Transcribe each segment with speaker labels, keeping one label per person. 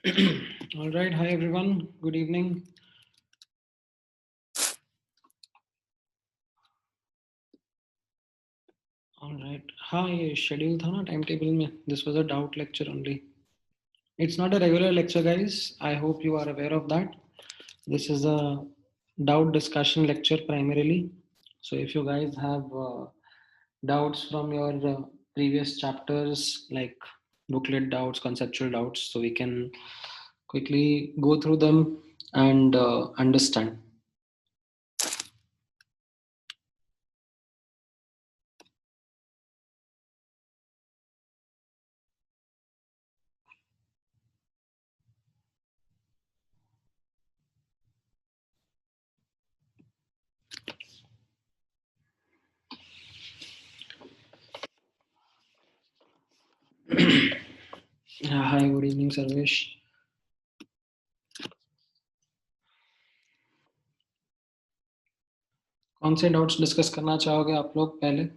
Speaker 1: All right. Hi, everyone. Good evening. All right. हाँ ये schedule था ना टाइम टेबल में. This was a doubt lecture only. It's not a regular lecture, guys. I hope you are aware of that. This is a doubt discussion lecture primarily. So if you guys have doubts from your previous chapters, like booklet doubts, conceptual doubts, so we can quickly go through them and understand. Hi, good evening, Sarvesh. कौन से doubts discuss करना चाहोगे आप लोग पहले?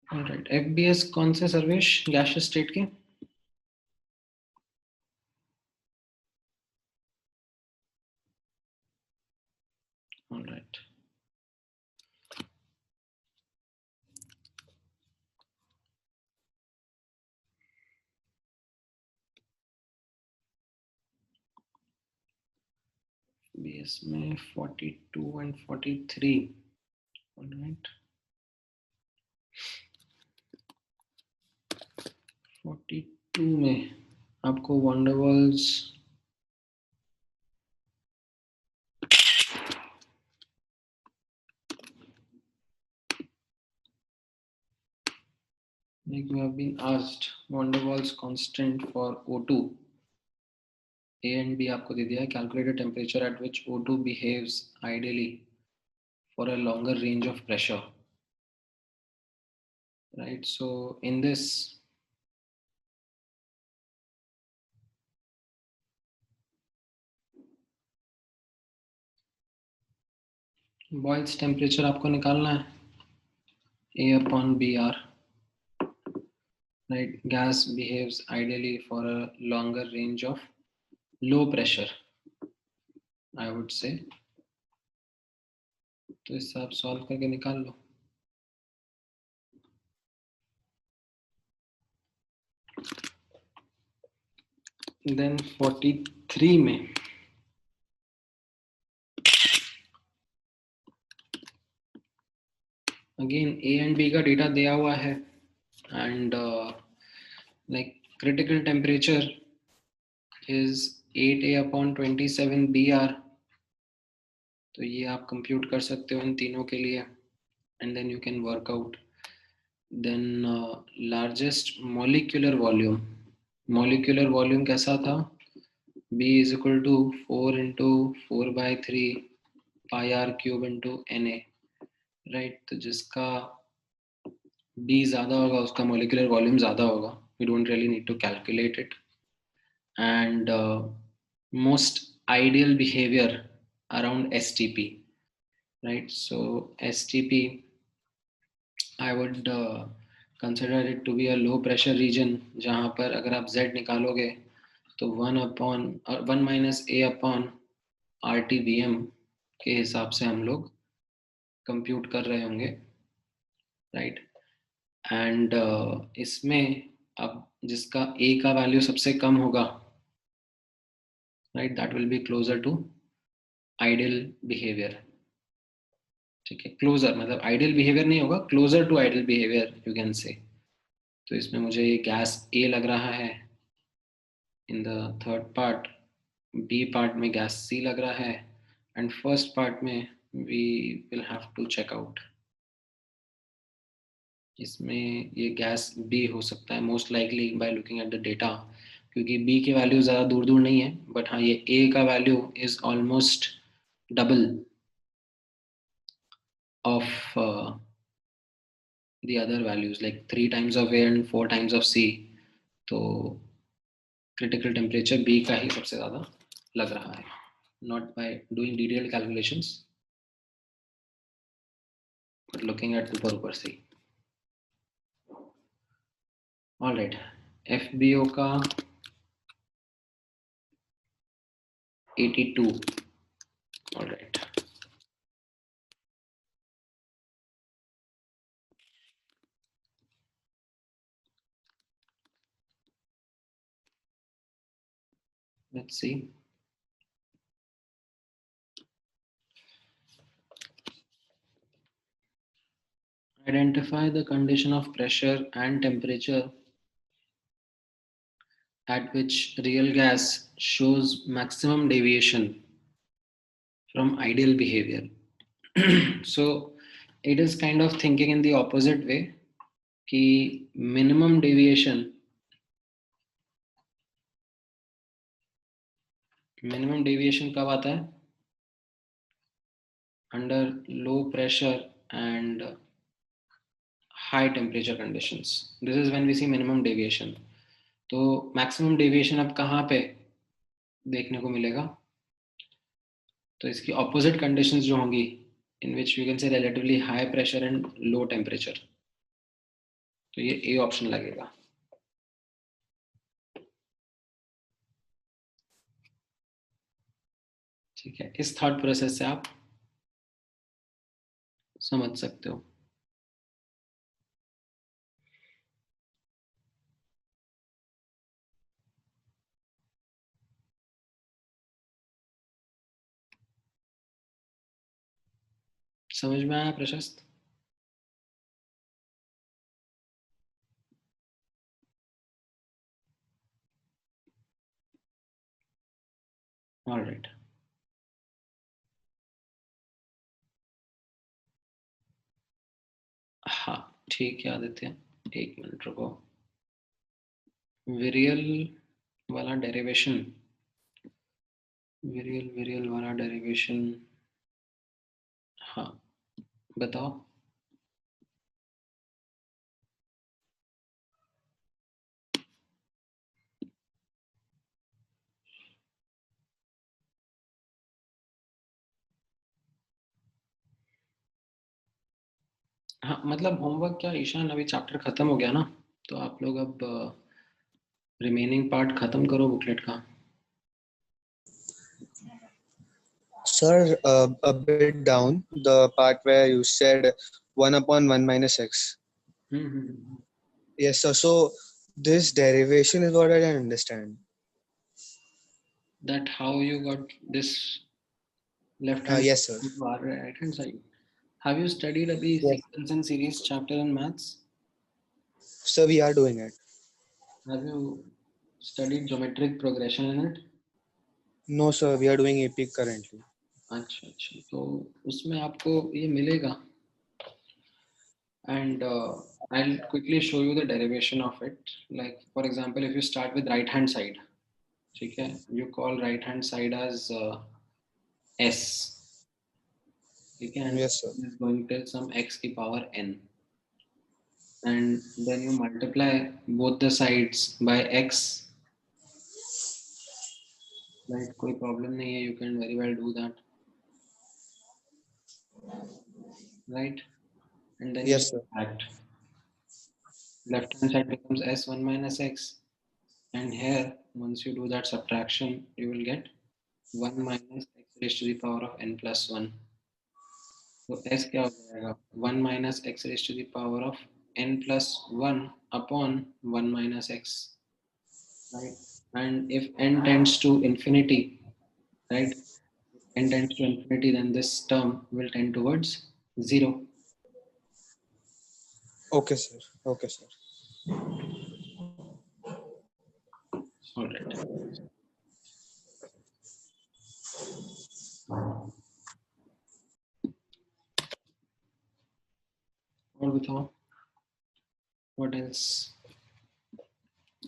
Speaker 1: Alright, FBS कौन से Sarvesh gaseous state के? ऑलराइट, बीएस में 42 एंड 43. ऑलराइट, 42 में आपको Van der Waals like you have been asked van der Waals constant for O2. A and B आपको दे दिया है. Calculate the temperature at which O2 behaves ideally for a longer range of pressure. Right, so in this Boyle's temperature आपको निकालना है. A upon BR. Right, gas behaves ideally for a longer range of low pressure, I would say. तो इससे आप solve करके निकाल लो. Then 43 में again A and B का डेटा दिया हुआ है and like critical temperature is 8A upon 27 BR. तो ये आप कंप्यूट कर सकते हो इन तीनों के लिए and then you can work out. Then largest molecular volume कैसा था? B is equal to 4 into 4 by 3 pi r cube into Na. Right, तो जिसका B ज़्यादा होगा उसका मॉलिक्यूलर वॉल्यूम ज़्यादा होगा. We don't really need to calculate it. And most ideal behavior around STP. Right, so STP I would consider it to be a low pressure region जहाँ पर अगर आप Z निकालोगे तो 1 माइनस A अपॉन RTVM के हिसाब से हम लोग कंप्यूट कर रहे होंगे. राइट, एंड इसमें अब जिसका A का वैल्यू सबसे कम होगा, right, that will be closer to ideal behaviour. ठीक है, क्लोजर मतलब आइडियल बिहेवियर नहीं होगा, closer to ideal behaviour you can say. तो इसमें मुझे ये गैस A लग रहा है in the third part, B part में गैस C लग रहा है एंड फर्स्ट पार्ट में we will have to check out. इसमें ये गैस B हो सकता है most likely by looking at the data, क्योंकि B की वैल्यू ज़्यादा दूर दूर नहीं है, बट हाँ ये A का value is almost double of the other values, like 3 times of A and 4 times of C. तो critical temperature B का ही सबसे ज़्यादा लग रहा है, not by doing detailed calculations, but looking at ऊपर से ही. All right, FBO का 82. All right. Let's see. Identify the condition of pressure and temperature at which real gas shows maximum deviation from ideal behavior. So it is kind of thinking in the opposite way कि minimum deviation कब आता है? Under low pressure and high temperature conditions. This is when we see minimum deviation. तो maximum deviation अब कहाँ पे देखने को मिलेगा? तो इसकी opposite conditions जो होंगी, in which we can say relatively high pressure and low temperature. तो ये A option लगेगा. ठीक है, इस थॉट प्रोसेस से आप समझ सकते हो. समझ में आया प्रशस्त? All right. हाँ ठीक है आदित्य, एक मिनट रुको. विरियल वाला डेरिवेशन, विरियल वाला डेरिवेशन, हाँ बताओ. हाँ मतलब होमवर्क क्या ईशान, अभी चैप्टर खत्म हो गया ना, तो आप लोग अब रिमेनिंग पार्ट खत्म करो बुकलेट का.
Speaker 2: Sir, a bit down, the part where you said 1 upon 1 minus x. Yes, sir. So this derivation is what I don't understand.
Speaker 1: That how you got this left hand
Speaker 2: Yes, sir.
Speaker 1: to our right hand side. Have you studied abhi
Speaker 2: Yes.
Speaker 1: sequence and series chapter in maths?
Speaker 2: So we are doing it.
Speaker 1: Have you studied geometric progression in it?
Speaker 2: No, sir. We are doing epic currently.
Speaker 1: अच्छा अच्छा, तो उसमें आपको ये मिलेगा. And I'll quickly show you the derivation of it. Like for example, if you start with right hand side, ठीक है, you call right hand side as s, ठीक है, and
Speaker 2: Yes, sir.
Speaker 1: is going till some x की power n, and then you multiply both the sides by x. Right, कोई problem नहीं है, you can very well do that. Right, and then
Speaker 2: Yes,
Speaker 1: you
Speaker 2: sir.
Speaker 1: subtract. Left hand side becomes s1 minus x, and here once you do that subtraction you will get 1 minus x raised to the power of n plus 1. तो s क्या हो जाएगा? 1 minus x raised to the power of n plus 1 upon 1 minus x, right? And if n tends to infinity, right, if n tends to infinity, then this term will tend towards 0.
Speaker 2: Okay, sir. Okay, sir.
Speaker 1: All right. और बताओ, what else?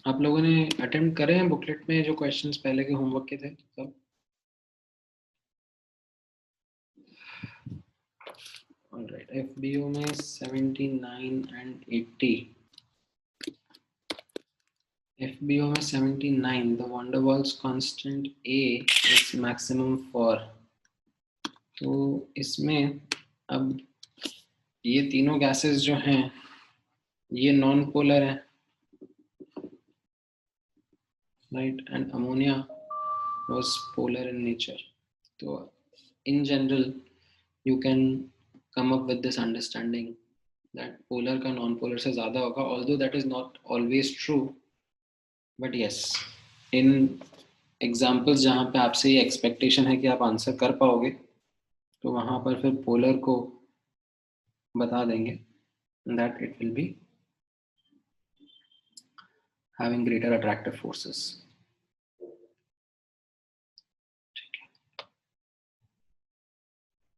Speaker 1: आप लोगों ने attempt करे हैं booklet में जो questions पहले के होमवर्क के थे सब? FBO में 79 and 80. FBO में 79, the van der Waals constant A is maximum for. तो इसमें अब ये तीनों गैसेस जो हैं ये नॉन पोलर हैं, right, and ammonia was polar in nature. So in general you can come up with this understanding that polar का non polar से ज़्यादा होगा, although that is not always true, but yes, in examples जहाँ पे आपसे ये expectation है कि आप आंसर कर पाओगे तो वहाँ पर फिर polar को बता देंगे that it will be having greater attractive forces.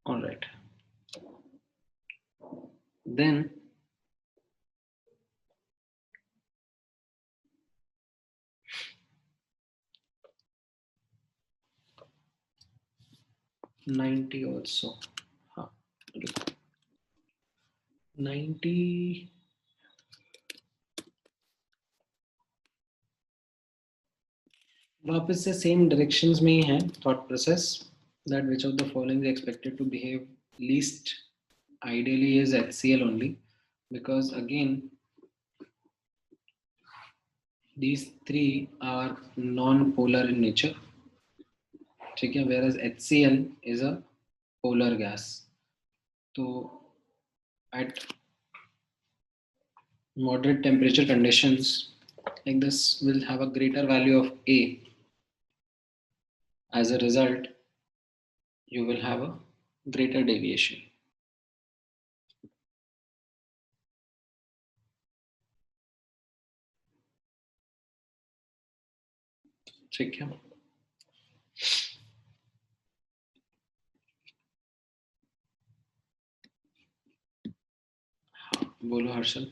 Speaker 1: All right. Then $90 also. हाँ, 90 वापस से सेम डायरेक्शंस में ही है thought process, that which of the following is expected to behave least ideally is HCl only, because again these three are non-polar in nature, ठीक है, whereas HCl is a polar gas. तो at moderate temperature conditions like this will have a greater value of A. As a result, you will have a greater deviation. ठीक है, बोलो Harshal.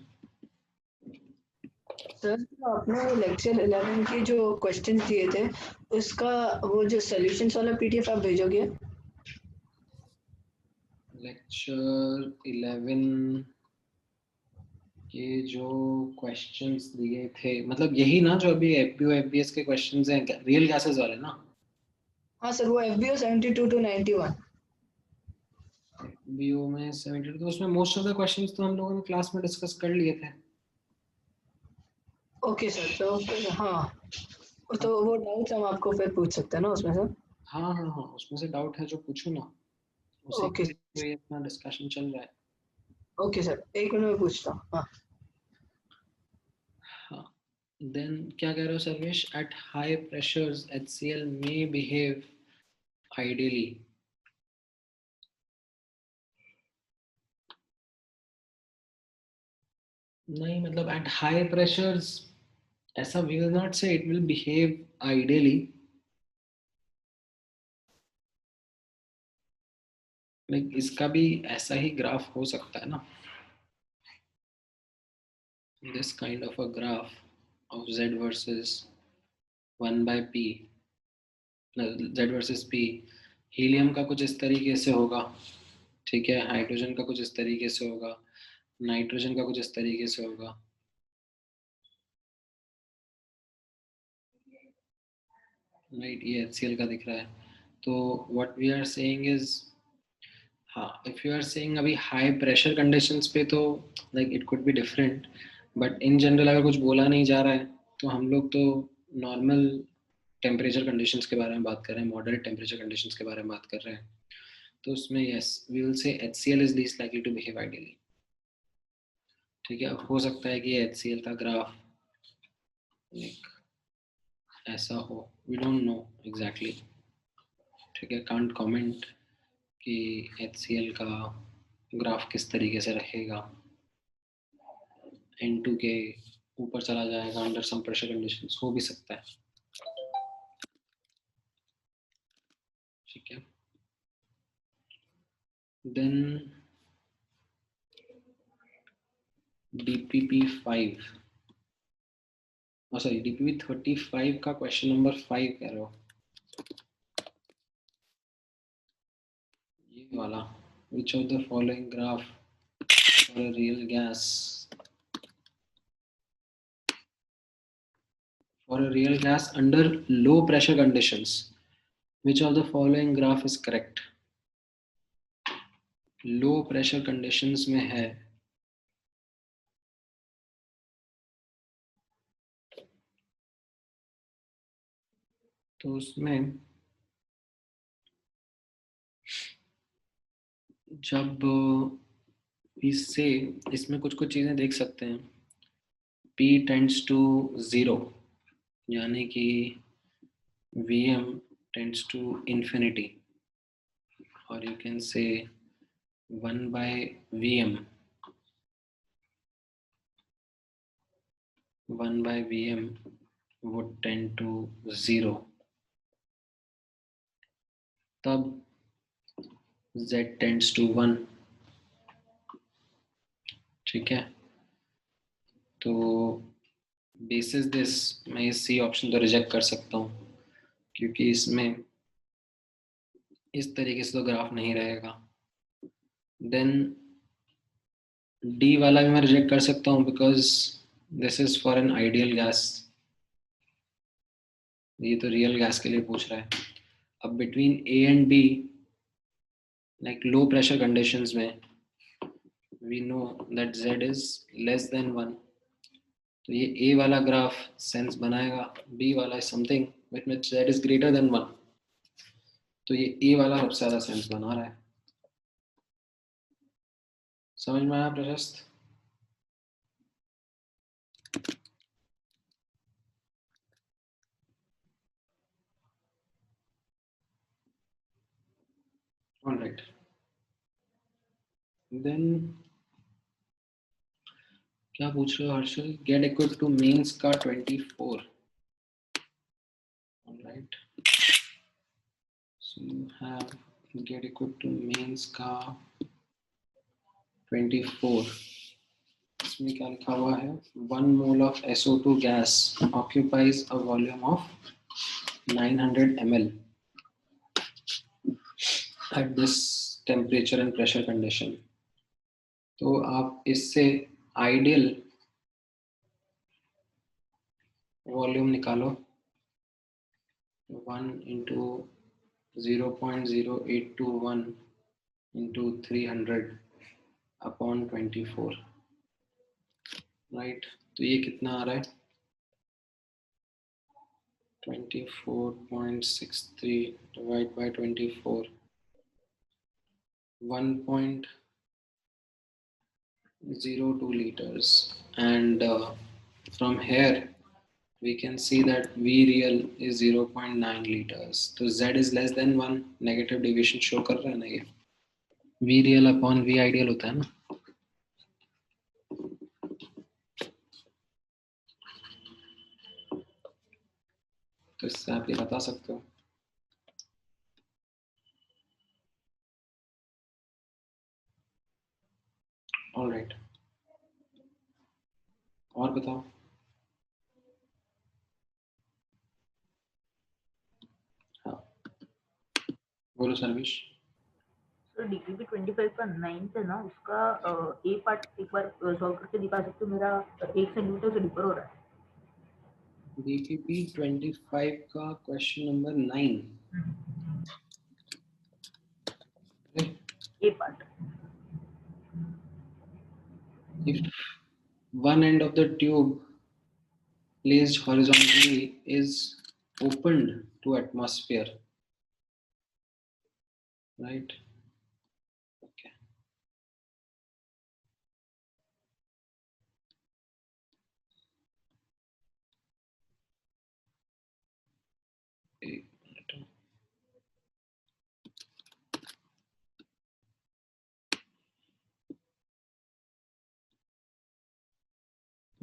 Speaker 3: Sir आपने lecture 11 के जो question दिए थे उसका वो जो सॉल्यूशंस वाला पीडीएफ आप भेजोगे?
Speaker 1: लेक्चर 11 के जो क्वेश्चंस दिए थे मतलब यही ना जो अभी एफबीओ एफबीएस के क्वेश्चंस हैं, रियल गैसेस वाले ना?
Speaker 3: हाँ सर, वो एफबीओ 72 to 91।
Speaker 1: एफबीओ में 72, तो उसमें मोस्ट ऑफ द क्वेश्चंस तो हम लोगों ने क्लास में डिस्कस कर लिए थे।
Speaker 3: ओके सर, तो फिर हाँ, तो वो डाउट्स हम आपको फिर पूछ सकते हैं ना उसमें सर?
Speaker 1: हाँ हाँ हाँ, उसमें से डाउट है जो पूछो ना, उसी
Speaker 3: ओके
Speaker 1: पे अपना डिस्कशन चल रहा है।
Speaker 3: ओके सर, एक मिनट में पूछता हूँ। हाँ
Speaker 1: हाँ, देन क्या कह रहे हो Sarvesh? At high pressures HCl may behave ideally. नहीं मतलब एट हाई प्रेशर्स ऐसा we will not say it will behave ideally, like इसका भी ऐसा ही ग्राफ हो सकता है ना, this kind of a graph of Z versus 1 by P, Z versus P, helium का कुछ इस तरीके से होगा, ठीक है, हाइड्रोजन का कुछ इस तरीके से होगा, नाइट्रोजन का कुछ इस तरीके से होगा, राइट, ये HCl का दिख रहा है। तो what we are saying is, हाँ, इफ यू आर सेइंग अभी हाई प्रेशर कंडीशंस पे तो like it could be different, but in general अगर कुछ बोला नहीं जा रहा है तो हम लोग तो नॉर्मल टेम्परेचर कंडीशंस के बारे में बात कर रहे हैं, मॉडरेट टेम्परेचर कंडीशंस के बारे में बात कर रहे हैं, तो उसमें yes we will say HCl is least likely to behave ideally, ठीक है। अब हो सकता है कि HCl का ग्राफ लाइक ऐसा हो, वी डोंट नो एग्जैक्टली, ठीक है, कांट कमेंट कि HCl का ग्राफ किस तरीके से रहेगा, N2 के ऊपर चला जाएगा अंडर सम प्रेशर कंडीशंस, हो भी सकता है, ठीक है। देन DPP5, सॉरी DPP35 का क्वेश्चन नंबर 5 कह रहे हो, ये वाला, which of the following graph for a real gas. For a real gas under low pressure conditions, which of the following graph is correct? Low pressure conditions में है तो उसमें जब इससे इसमें कुछ चीजें देख सकते हैं. P tends to 0 यानी कि Vm tends to infinity, or you can say 1 by Vm. 1 by Vm would tend to 0. तब Z tends to 1. ठीक है, तो बेसिस दिस मैं ये सी ऑप्शन तो रिजेक्ट कर सकता हूँ क्योंकि इसमें इस तरीके से तो ग्राफ नहीं रहेगा. देन डी वाला भी मैं रिजेक्ट कर सकता हूँ because this is for an ideal gas. ये तो रियल गैस के लिए पूछ रहा है. अब between A and B like low pressure conditions में we know that Z is less than 1. तो ये ए वाला ग्राफ सेंस बनाएगा. बी वाला इज समथिंग विच में Z इज ग्रेटर देन 1. तो ये ए वाला सबसे ज्यादा सेंस बना रहा है. समझ में आया प्रशस्त? All right. Then क्या पूछ रहे हो Harshal? Get equipped to mains का 24. All right. So you have get equipped to mains का 24. इसमें क्या लिखा हुआ है? 1 mole of SO2 gas occupies a volume of 900 ml at this temperature and pressure condition. तो आप इससे आइडियल वॉल्यूम निकालो. 1 into 0.0821 into 300 upon 24. राइट, तो ये कितना आ रहा है? 24.63 divide by 24. 1.02 liters, and from here we can see that V real is 0.9 liters. तो Z is less than 1. Negative deviation show कर रहा है ना ये. V real upon V ideal होता है ना. तो इससे आप ये बता सकते हो. ऑल राइट, और बताओ. हाँ बोलो सर्विश.
Speaker 4: सर DPP 25 का 9th है ना, उसका ए पार्ट एक बार सॉल्व करके दिखा सकते हो? मेरा 1 सेंटीमीटर से ऊपर हो रहा है.
Speaker 1: DPP 25 का question number 9.
Speaker 4: A part.
Speaker 1: If one end of the tube placed horizontally is opened to atmosphere, right? Okay. एक मिनट.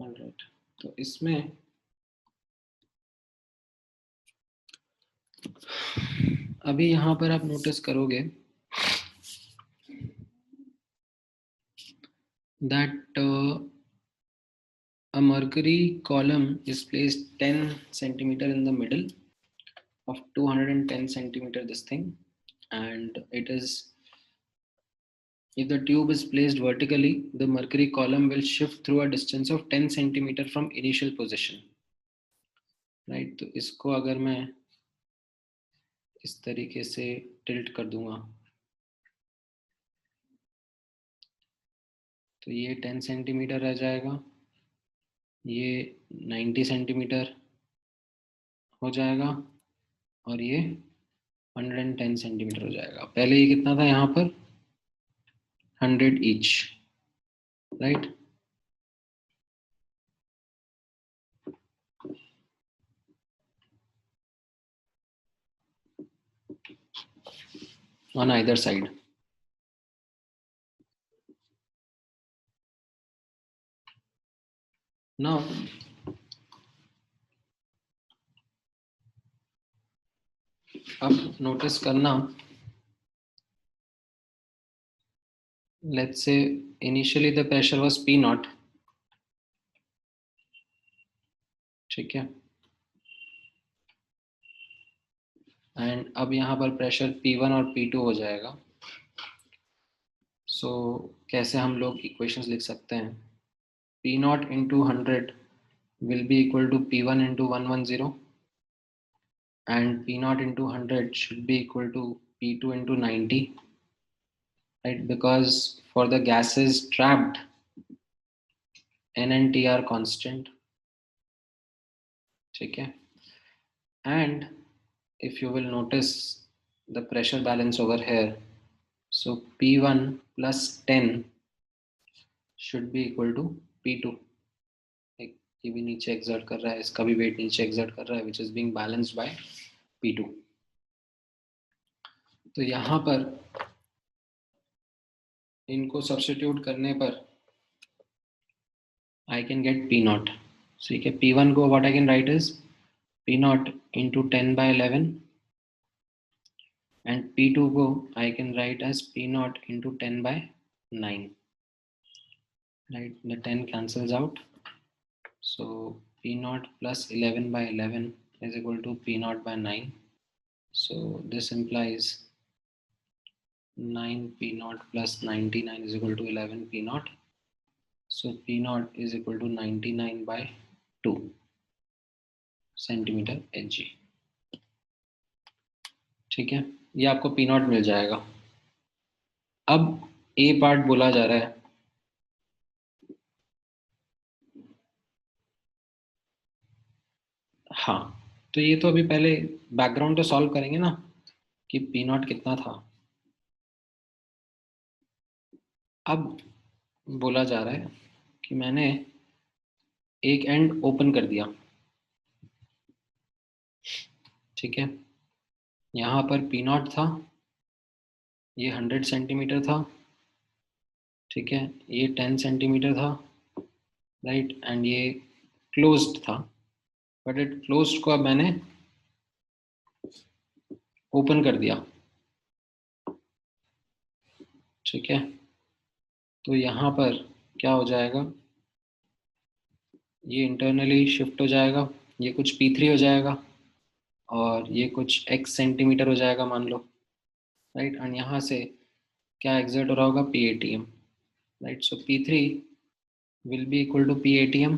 Speaker 1: All right. तो इसमें अभी यहाँ पर आप नोटिस करोगे that a mercury column is placed 10 centimeter in the middle of 210 centimeter this thing, and it is If the tube is placed vertically, the mercury column will shift through a distance of 10 centimeter from initial position. Right? तो इसको अगर मैं इस तरीके से tilt कर दूंगा तो ये 10 सेंटीमीटर रह जाएगा, ये 90 सेंटीमीटर हो जाएगा और ये 110 सेंटीमीटर हो जाएगा. पहले ये कितना था यहाँ पर 100 each, right. On either side. Now अब नोटिस करना, let's say initially the pressure was P naught, ठीक है, एंड अब यहाँ पर प्रेशर P1 और P2 हो जाएगा. सो कैसे हम लोग इक्वेशंस लिख सकते हैं? P naught into 100 will be equal to P1 into 110 and P naught into 100 should be equal to P2 into 90, right? Because for the gases trapped, N and T are constant, ठीक है. And if you will notice the pressure balance over here, so P1 plus 10 should be equal to P2. ये भी नीचे exert कर रहा है, इसका भी weight नीचे exert कर रहा है, which is being balanced by P2. तो यहाँ पर इनको substitute करने पर I can get P naught. So ठीक है, P1 को what I can write is P naught into 10 by 11 and P2 को I can write as P naught into 10 by 9. Right, the 10 cancels out. So P naught plus 11 by 11 is equal to P naught by 9. So this implies 9 P naught plus 99 is equal to 11 P naught. So P naught is equal to 99 by 2 centimeter Hg. ठीक है, ये आपको P naught मिल जाएगा. अब A part बोला जा रहा है, हाँ, तो ये तो अभी पहले बैकग्राउंड तो सॉल्व करेंगे ना कि P naught कितना था. अब बोला जा रहा है कि मैंने एक एंड ओपन कर दिया, ठीक है. यहाँ पर P naught था, ये 100 सेंटीमीटर था, ठीक है, ये 10 सेंटीमीटर था, राइट, एंड ये क्लोज्ड था. बट इट क्लोज्ड को अब मैंने ओपन कर दिया, ठीक है. तो यहाँ पर क्या हो जाएगा, ये इंटरनली शिफ्ट हो जाएगा, ये कुछ P3 हो जाएगा और ये कुछ x सेंटीमीटर हो जाएगा मान लो, राइट. एंड यहाँ से क्या एग्जर्ट हो रहा होगा, PATM, right. So P3 will be equal to PATM,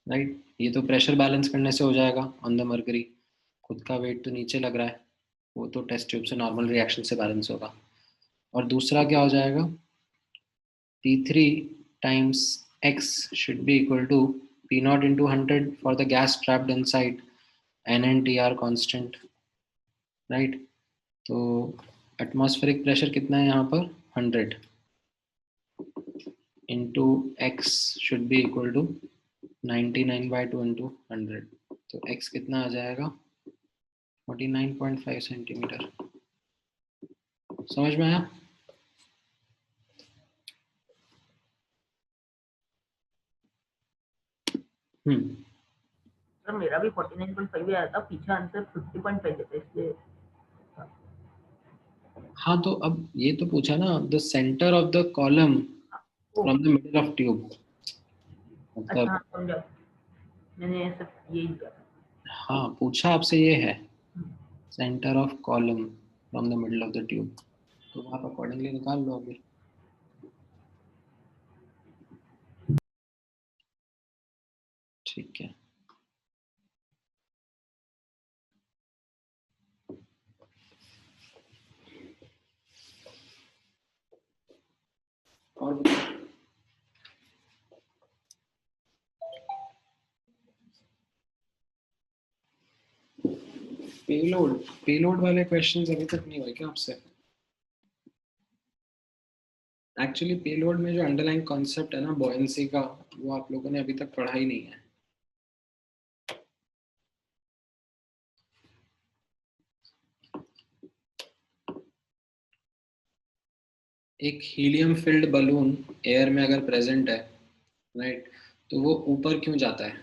Speaker 1: right. ये तो प्रेशर बैलेंस करने से हो जाएगा ऑन द मर्करी, खुद का वेट तो नीचे लग रहा है, वो तो टेस्ट ट्यूब से नॉर्मल रिएक्शन से बैलेंस होगा. और दूसरा क्या हो जाएगा, P3 times x should be equal to P naught into 100 for the gas trapped inside, N and T are constant, right. तो एटमॉस्फेरिक प्रेशर कितना है यहाँ पर 100 into x should be equal to 99 by 2 into 100. तो x कितना आ जाएगा 49.5 centimetre. समझ में आया?
Speaker 4: सर मेरा भी 49.5 ही आया था, पीछे आंसर 50.5 देता इसलिए.
Speaker 1: हाँ, तो अब ये तो पूछा ना, the centre of the column from the middle of tube.
Speaker 4: अच्छा समझा, मैंने सिर्फ यही किया.
Speaker 1: हाँ, पूछा आपसे ये है centre of column from the middle of the tube, तो आप अकॉर्डिंगली निकाल लो अभी. ठीक है, और पेलोड वाले क्वेश्चंस अभी तक नहीं हुए क्या आपसे? एक्चुअली पेलोड में जो अंडरलाइन कॉन्सेप्ट है ना बॉयंसी का, वो आप लोगों ने अभी तक पढ़ा ही नहीं है। एक हीलियम फिल्ड बलून एयर में अगर प्रेजेंट है, राइट, तो वो ऊपर क्यों जाता है?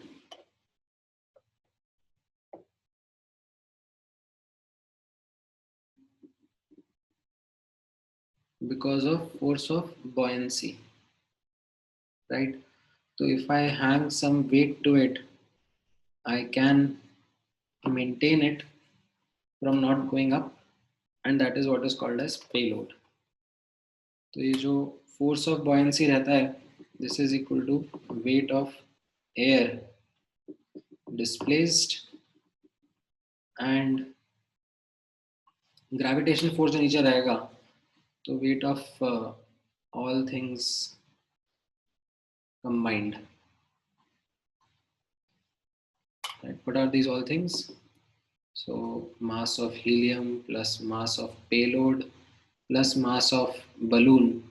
Speaker 1: Because of force of buoyancy, right? So if I hang some weight to it, I can maintain it from not going up, and that is what is called as payload. तो ये जो force of buoyancy रहता है, this is equal to weight of air displaced and gravitation force जो नीचे रहेगा, तो weight of all things combined. Right? What are these all things? So mass of helium plus mass of payload plus mass of balloon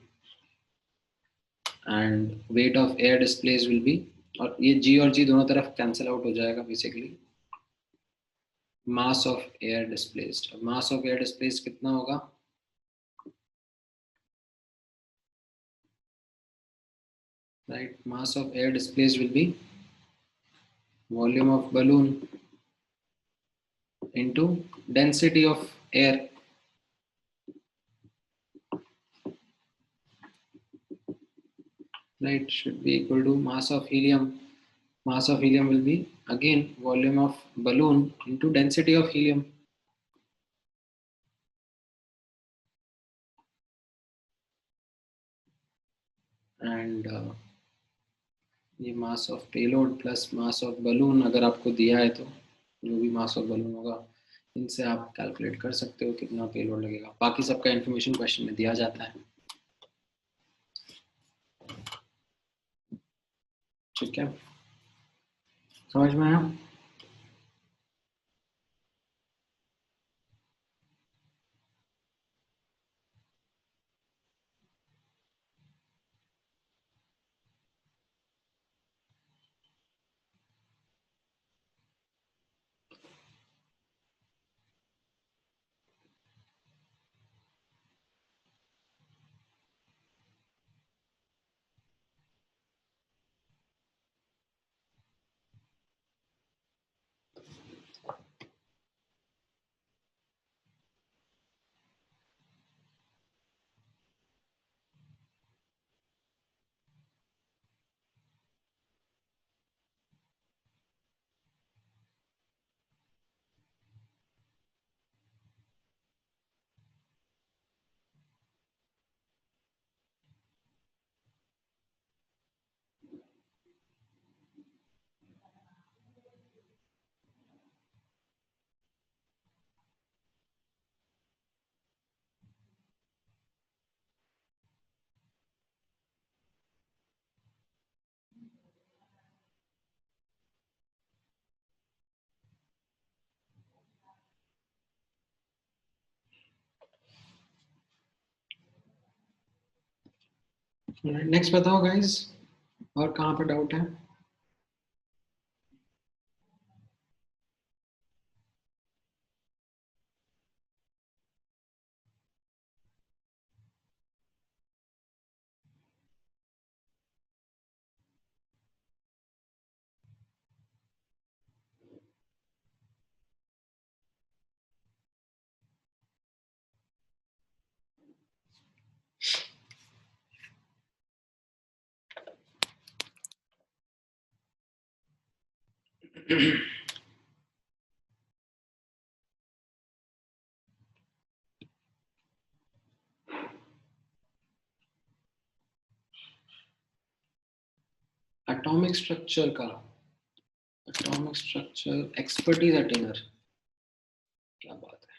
Speaker 1: and weight of air displaced will be, और ये g और g दोनों तरफ cancel out हो जाएगा basically, mass of air displaced. mass of air displaced कितना होगा? Right, mass of air displaced will be volume of balloon into density of air. Right, should be equal to mass of helium. Mass of helium will be again volume of balloon into density of helium. And ये mass of payload plus mass of balloon अगर आपको दिया है तो जो भी mass of balloon होगा, इनसे आप कैलकुलेट कर सकते हो कितना पेलोड लगेगा। बाकी सबका इन्फॉर्मेशन क्वेश्चन में दिया जाता है। ठीक है, समझ में आया? नेक्स्ट बताओ गाइस, और कहाँ पर डाउट है? एटॉमिक स्ट्रक्चर का एटॉमिक स्ट्रक्चर एक्सपर्टीज अटेनर, क्या बात है,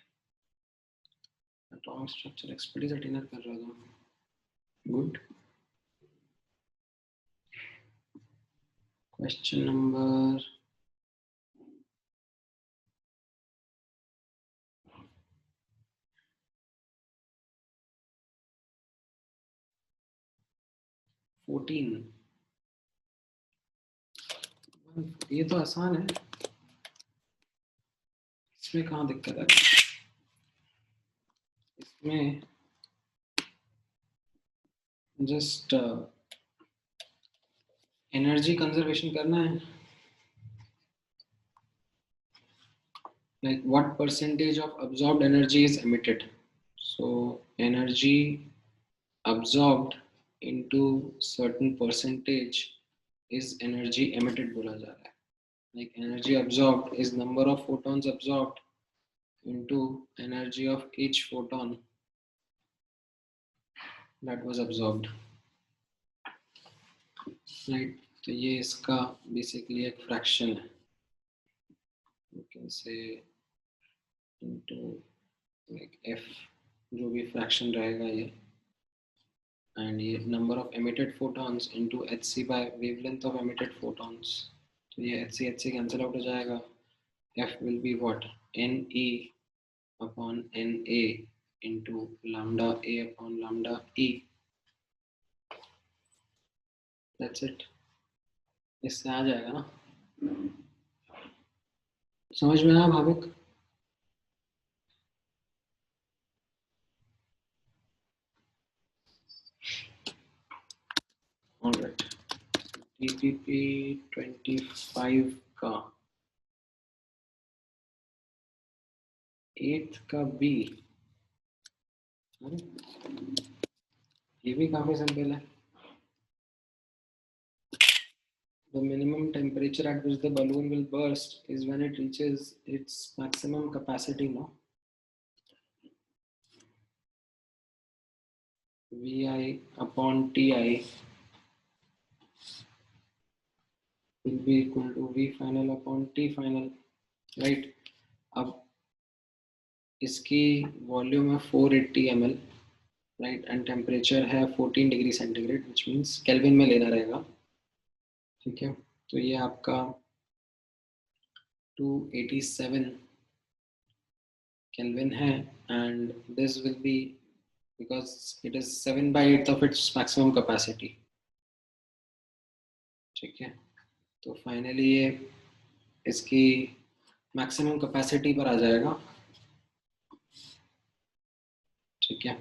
Speaker 1: एटॉमिक स्ट्रक्चर एक्सपर्टीज अटेनर कर रहा था, गुड। क्वेश्चन नंबर 14, ये तो आसान है, इसमें कहाँ दिक्कत है, इसमें जस्ट एनर्जी कंजर्वेशन करना है, like what percentage of absorbed energy is emitted, so energy absorbed into certain percentage is energy emitted बोला जा रहा है, like energy absorbed is number of photons absorbed into energy of each photon that was absorbed, right? तो ये इसका basically एक fraction है, you can say into like f, जो भी fraction रहेगा ये, and ये number of emitted photons into hc by wavelength of emitted photons, तो ये hc cancel out हो जाएगा, f will be what, ne upon na into lambda a upon lambda e, that's it, इससे आ जाएगा ना, समझ में आया भाविक? ऑलराइट, टीपीपी 25 का 8th का बी, ये भी काफी सिंपल है, the minimum temperature at which the balloon will burst is when it reaches its maximum capacity, no? Vi upon Ti will be equal to V final upon T final, right? अब इसकी volume है 480 ml, right? And temperature है 14 degree centigrade, which means kelvin में लेना रहेगा, ठीक है? तो ये आपका 287 केल्विन है, and this will be because it is 7/8 of its maximum capacity, ठीक है? तो फाइनली ये इसकी मैक्सिमम कैपेसिटी पर आ जाएगा, ठीक है,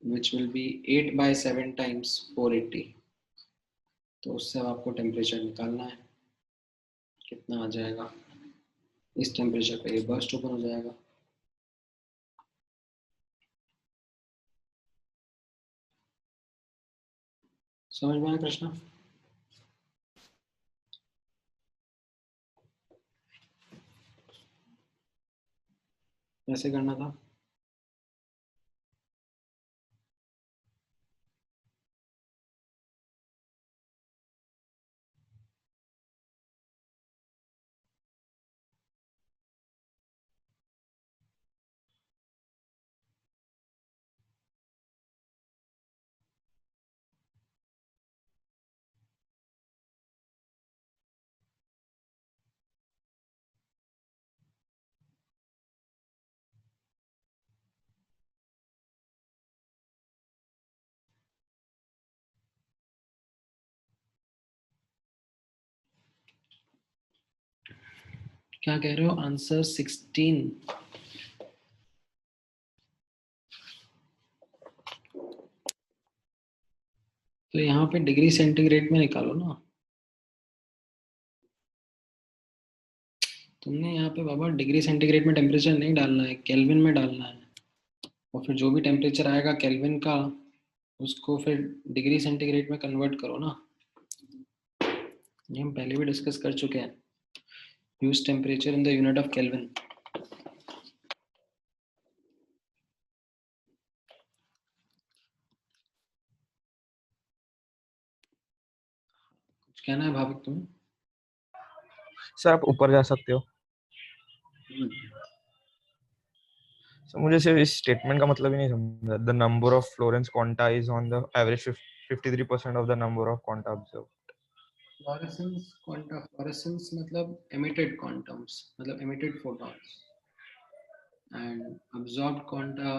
Speaker 1: which will be 8/7 times 480, तो उससे आपको टेम्परेचर निकालना है, कितना आ जाएगा, इस टेम्परेचर पे ये बर्स्ट ओपन हो जाएगा, समझ में आया कृष्णा? कैसे करना था? क्या कह रहे हो? आंसर 16, तो यहाँ पे डिग्री सेंटीग्रेड में निकालो ना, तुमने यहाँ पे बाबा डिग्री सेंटीग्रेड में टेम्परेचर नहीं डालना है, केल्विन में डालना है, और फिर जो भी टेम्परेचर आएगा केल्विन का, उसको फिर डिग्री सेंटीग्रेड में कन्वर्ट करो ना, ये हम पहले भी डिस्कस कर चुके हैं, use temperature in the unit of kelvin. कुछ कहना है भाविक तुम्हें?
Speaker 5: सर आप ऊपर जा सकते हो। सर मुझे सिर्फ इस स्टेटमेंट का मतलब ही नहीं समझा। The number of fluorescence quanta is on the average 53% of the number of quanta observe.
Speaker 1: Fluorescence quanta, fluorescence मतलब एमिटेड क्वांटम्स, मतलब emitted photons, and absorbed quanta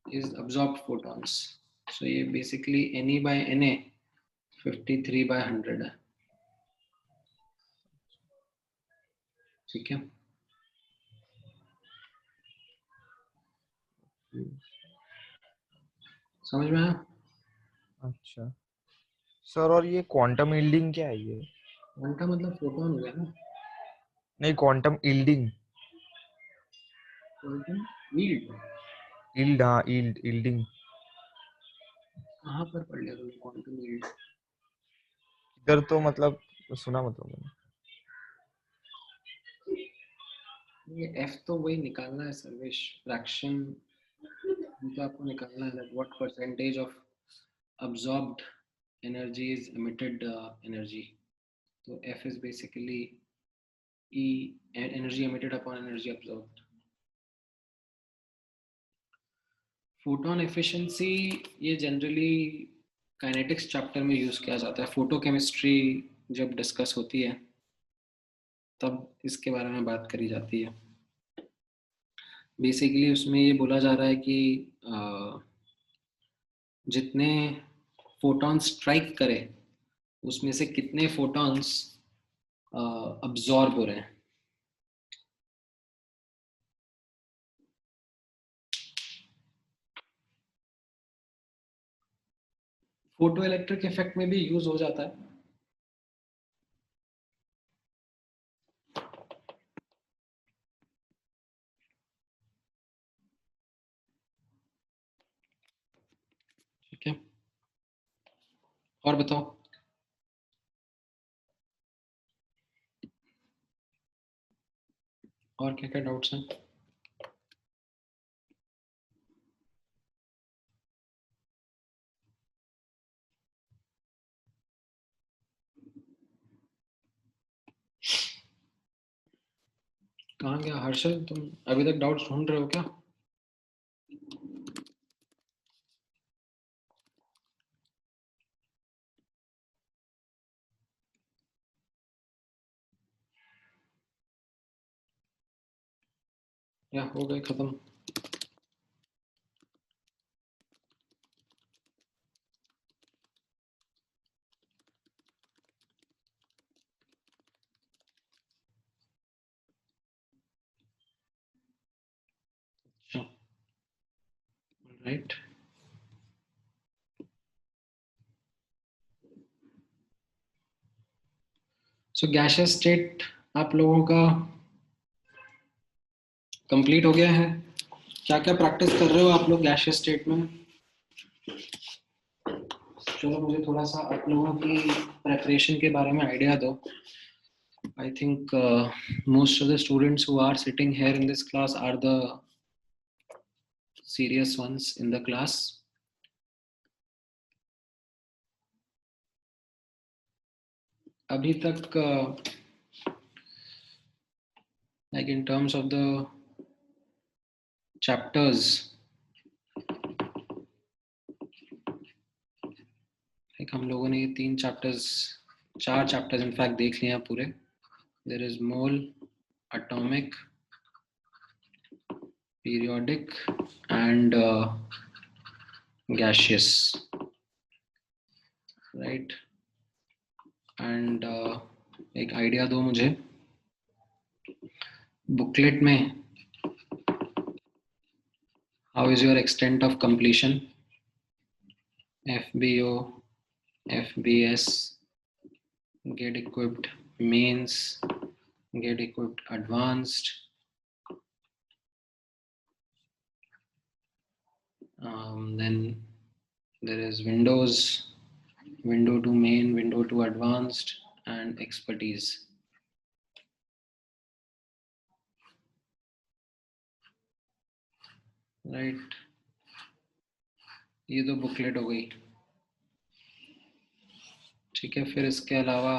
Speaker 1: is absorbed photons. So ये बेसिकली Na by Na 53/100 है। ठीक है, समझ में आया?
Speaker 5: अच्छा सर, और ये क्वांटम यील्डिंग क्या है ये?
Speaker 1: क्वांटा मतलब फोटॉन हो गया ना।
Speaker 5: नहीं, quantum yielding.
Speaker 1: Quantum yield
Speaker 5: yield, हाँ यील्डिंग।
Speaker 1: कहाँ पर पढ़ लिया तुमने क्वांटम यील्ड?
Speaker 5: इधर तो मतलब सुना मतलब मैंने।
Speaker 1: ये F तो वही निकालना है सर्वेश, फ्रैक्शन तो आपको निकालना है, that what percentage of absorbed energy is emitted energy. तो F is basically E, energy emitted upon energy absorbed. Photon efficiency ये जनरली काइनेटिक्स चैप्टर में यूज किया जाता है। फोटोकेमिस्ट्री जब डिस्कस होती है तब इसके बारे में बात करी जाती है। बेसिकली उसमें ये बोला जा रहा है कि जितने फोटॉन्स स्ट्राइक करे उसमें से कितने फोटॉन्स अब्जॉर्ब हो रहे हैं। फोटो इलेक्ट्रिक इफेक्ट में भी यूज हो जाता है। ठीक है, और बताओ। और क्या क्या डाउट्स हैं? कहाँ गया हर्षल, तुम अभी तक डाउट्स ढूंढ रहे हो क्या? या हो गए खत्म? अच्छा, राइट। सो गैसियस स्टेट आप लोगों का कंप्लीट हो गया है? क्या क्या प्रैक्टिस कर रहे हो आप लोग गैसियस स्टेट में? चलो मुझे थोड़ा सा आप लोगों की प्रेपरेशन के बारे में आइडिया दो। I think most of the students who are sitting here in this class are the serious ones in the class. अभी तक like in terms of the chapters, like हम लोगों ने ये 3 chapters, 4 chapters in fact देख लिए हैं पूरे। There is mole, atomic, periodic and gaseous, right? And एक आइडिया दो मुझे, बुकलेट में how is your extent of completion? FBO, FBS, get equipped mains, get equipped advanced, then there is windows, window to main, window to advanced and expertise. Right, ये तो booklet हो गई। ठीक है, फिर इसके अलावा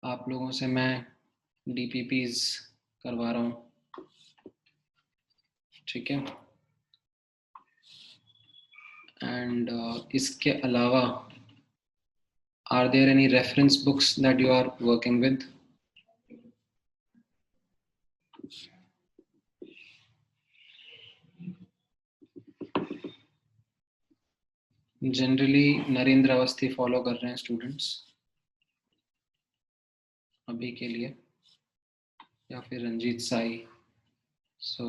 Speaker 1: आप लोगों से मैं DPPs करवा रहा हूँ, ठीक है। एंड इसके अलावा are there any reference books that you are working with? Generally Narendra Awasthi follow कर रहे हैं स्टूडेंट्स अभी के लिए, या फिर रंजीत साई। सो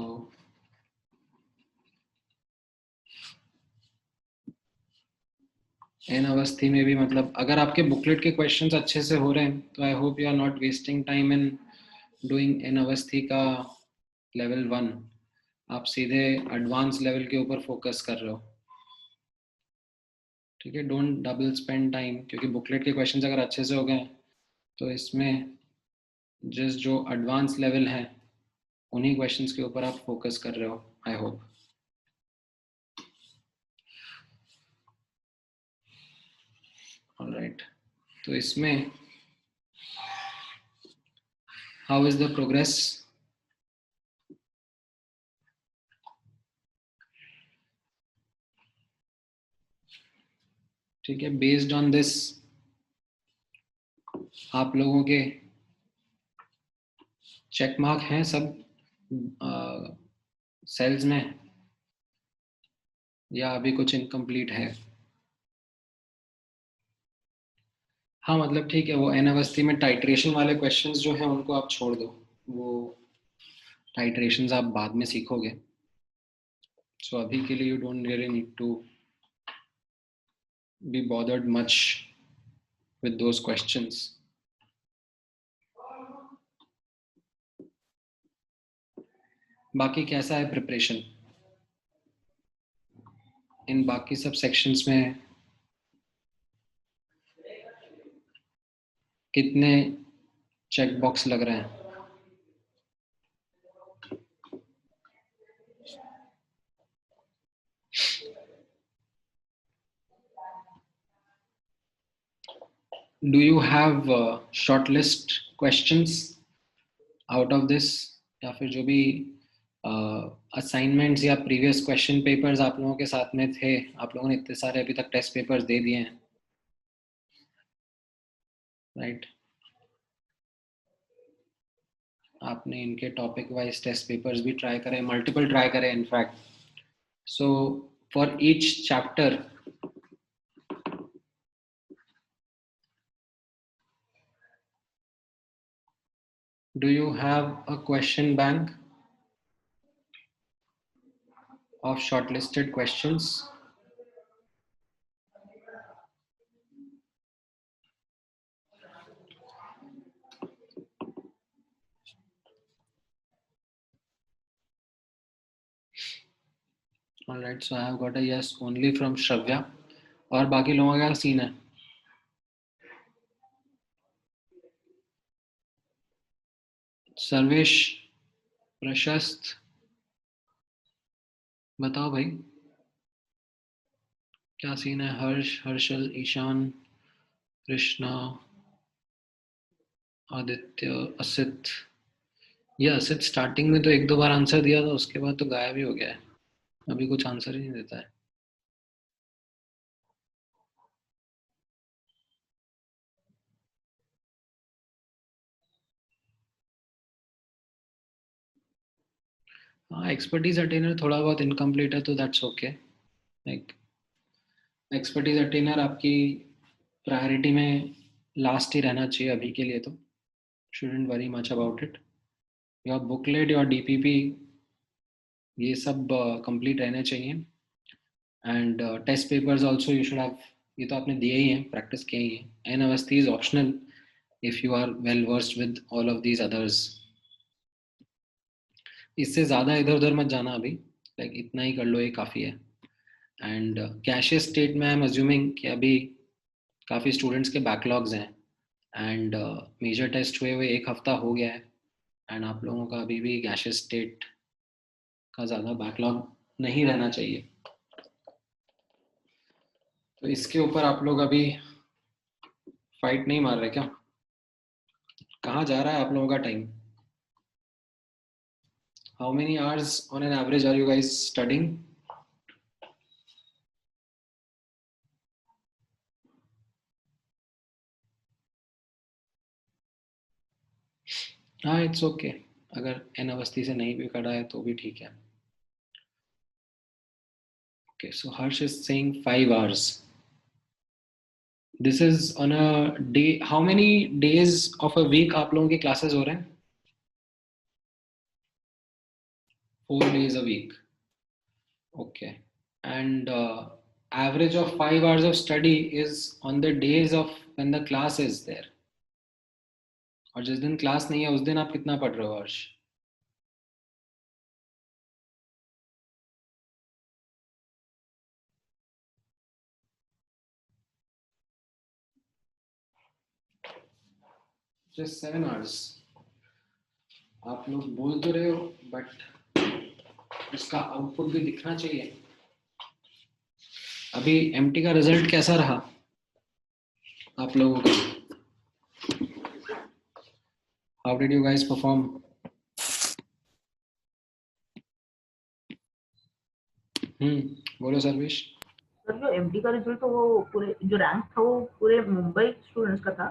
Speaker 1: एन अवस्थी में भी मतलब अगर आपके बुकलेट के क्वेश्चंस अच्छे से हो रहे हैं तो I hope you are not wasting time in doing N Awasthi का लेवल 1। आप सीधे एडवांस लेवल के ऊपर फोकस कर रहे हो, ठीक है। डोंट डबल स्पेंड टाइम, क्योंकि बुकलेट के क्वेश्चंस अगर अच्छे से हो गए तो इसमें जस्ट जो एडवांस लेवल है उन्हीं क्वेश्चंस के ऊपर आप फोकस कर रहे हो, आई होप। ऑलराइट, तो इसमें हाउ इज द प्रोग्रेस? ठीक है, बेस्ड ऑन दिस आप लोगों के चेक मार्क हैं सब सेल्स में, या अभी कुछ इनकम्प्लीट है? हाँ मतलब ठीक है, वो एन अवस्थी में टाइट्रेशन वाले क्वेश्चंस जो हैं उनको आप छोड़ दो, वो टाइट्रेशंस आप बाद में सीखोगे। सो अभी के लिए you don't really need to be bothered much with those questions. बाकी कैसा है प्रिपरेशन इन बाकी सब सेक्शंस में? कितने चेक बॉक्स लग रहे हैं? Do you have short list questions out of this, या फिर जो भी असाइनमेंट्स या प्रीवियस क्वेश्चन पेपर्स आप लोगों के साथ में थे, आप लोगों ने इतने सारे अभी तक टेस्ट पेपर्स दे दिए हैं, राइट? आपने इनके टॉपिक वाइज टेस्ट पेपर्स भी ट्राई करें, मल्टीपल ट्राई करें in fact. So for each chapter do you have a question bank of shortlisted questions? All right, so I have got a yes only from Shravya. और बाकी लोगों का क्या scene है? सर्वेश, प्रशस्त, बताओ भाई क्या सीन है? हर्ष, हर्षल, ईशान, कृष्णा, आदित्य, असित। ये असित स्टार्टिंग में तो एक दो बार आंसर दिया था, उसके बाद तो गायब ही हो गया है, अभी कुछ आंसर ही नहीं देता है। हाँ, एक्सपर्टीज अटेनर थोड़ा बहुत इनकम्प्लीट है तो दैट्स ओके। लाइक एक्सपर्टीज अटेनर आपकी प्रायोरिटी में लास्ट ही रहना चाहिए अभी के लिए, तो shouldn't worry much about it. Your booklet, your DPP, ये सब कंप्लीट रहने चाहिए। And test papers also you should have, ये तो आपने दिए ही हैं, प्रैक्टिस किए ही हैं। N Awasthi is optional if you are well versed with all of these others. इससे ज़्यादा इधर उधर मत जाना अभी, लाइक इतना ही कर लो, ये काफ़ी है। एंड कैशियस स्टेट में आई एम अज्यूमिंग कि अभी काफ़ी स्टूडेंट्स के बैकलॉग्स हैं, एंड मेजर टेस्ट हुए एक हफ्ता हो गया है, एंड आप लोगों का अभी भी गैशियस स्टेट का ज़्यादा बैकलॉग नहीं रहना चाहिए। तो इसके ऊपर आप लोग अभी फाइट नहीं मार रहे क्या? कहाँ जा रहा है आप लोगों का टाइम? How many hours on an average are you guys studying? हाँ, इट्स ओके, अगर एन अवस्थी से नहीं भी करा है तो भी ठीक है. Okay, so Harsh is saying 5 hours. This is on a day. How many days of a week आप लोगों के classes हो रहे हैं? 4 days a week. Okay. And average of 5 hours of study is on the days of when the class is there. और जिस दिन class नहीं है उस दिन आप कितना पढ़ रहे हो हर्ष? Just 7 hours. आप लोग बोल तो रहे हो बट इसका आउटपुट भी दिखना चाहिए. अभी एमटी का रिजल्ट कैसा रहा आप लोगों का? How did you guys perform? बोलो सर्वेश.
Speaker 4: सर जो एमडी का रिजल्ट तो वो पूरे जो रैंक था वो पूरे मुंबई स्टूडेंट्स का था.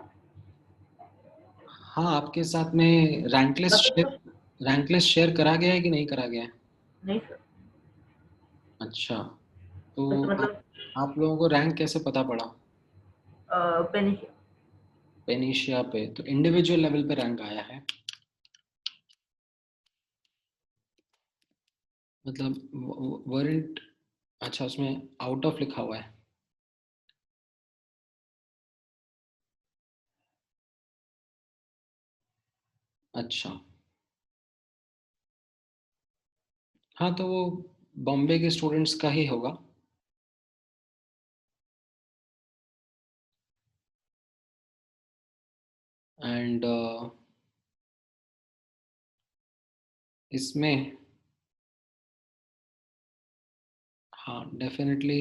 Speaker 1: हाँ, आपके साथ में रैंक लिस्ट शेयर करा गया है कि नहीं करा गया है?
Speaker 4: नहीं सर.
Speaker 1: अच्छा, तो
Speaker 4: मतलब
Speaker 1: आप लोगों को रैंक कैसे पता पड़ा?
Speaker 4: पेनिशिया.
Speaker 1: पेनिशिया पे तो इंडिविजुअल लेवल पे रैंक आया है, मतलब वॉरेंट. अच्छा, उसमें आउट ऑफ लिखा हुआ है. अच्छा, हाँ, तो वो बॉम्बे के स्टूडेंट्स का ही होगा. एंड इसमें हाँ डेफिनेटली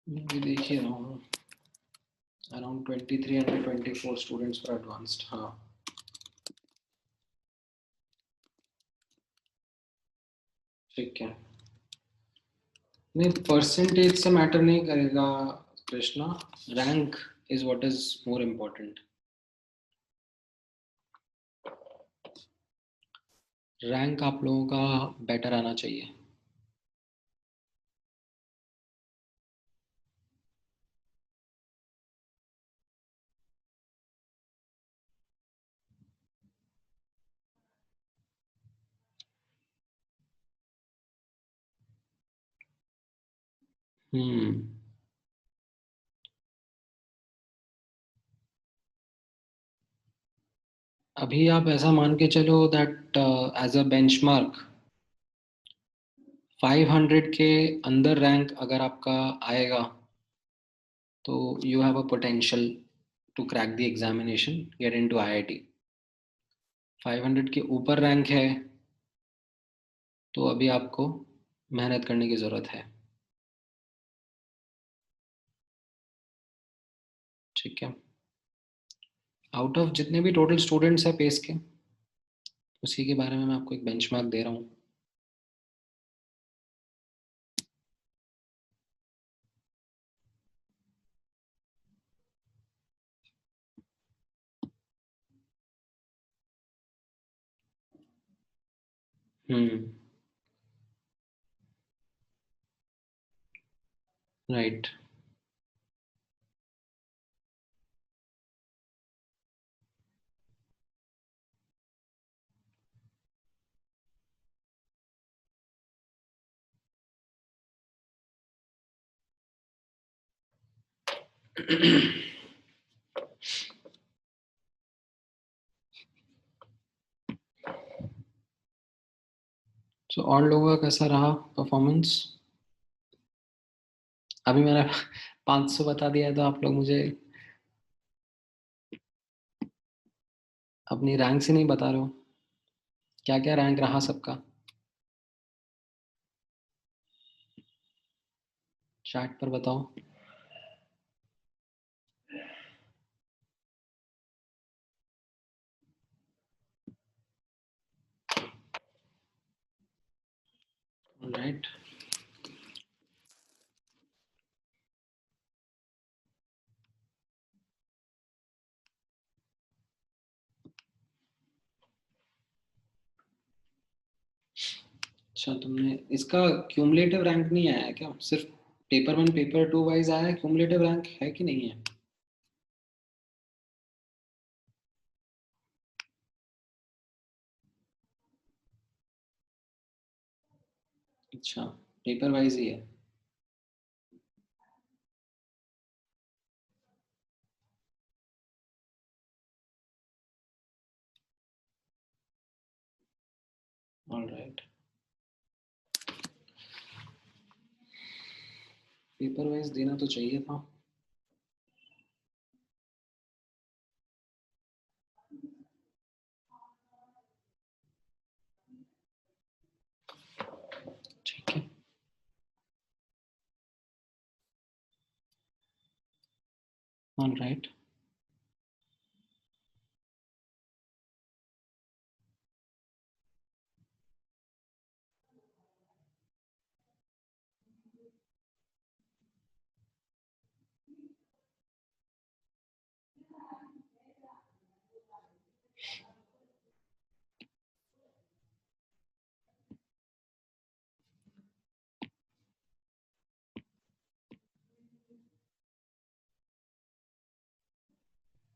Speaker 1: मैं भी देख ही रहा हूँ. Around 2324 students for advanced. हाँ, ठीक है. नहीं, परसेंटेज से मैटर नहीं करेगा Krishna. Rank is what is more important. Rank आप लोगों का बेटर आना चाहिए. हम्म. अभी आप ऐसा मान के चलो दैट एज अ बेंचमार्क 500 के अंदर रैंक अगर आपका आएगा तो you have a potential to crack the examination, get into IIT. 500 के ऊपर रैंक है तो अभी आपको मेहनत करने की ज़रूरत है. ठीक है. आउट ऑफ जितने भी टोटल स्टूडेंट्स हैं पेस के, उसी के बारे में मैं आपको एक बेंचमार्क दे रहा हूँ. राइट. सो और लोगों का कैसा रहा परफॉर्मेंस? अभी मैंने 500 बता दिया है तो आप लोग मुझे अपनी रैंक से नहीं बता रहे हो. क्या क्या रैंक रहा सबका? चैट पर बताओ. अच्छा, तुमने इसका क्यूमुलेटिव रैंक नहीं आया है क्या? सिर्फ पेपर 1 पेपर 2 वाइज आया है, क्यूमुलेटिव रैंक है कि नहीं है? अच्छा, पेपर वाइज ही है। ऑलराइट, पेपर वाइज देना तो चाहिए था। ठीक है, ऑलराइट।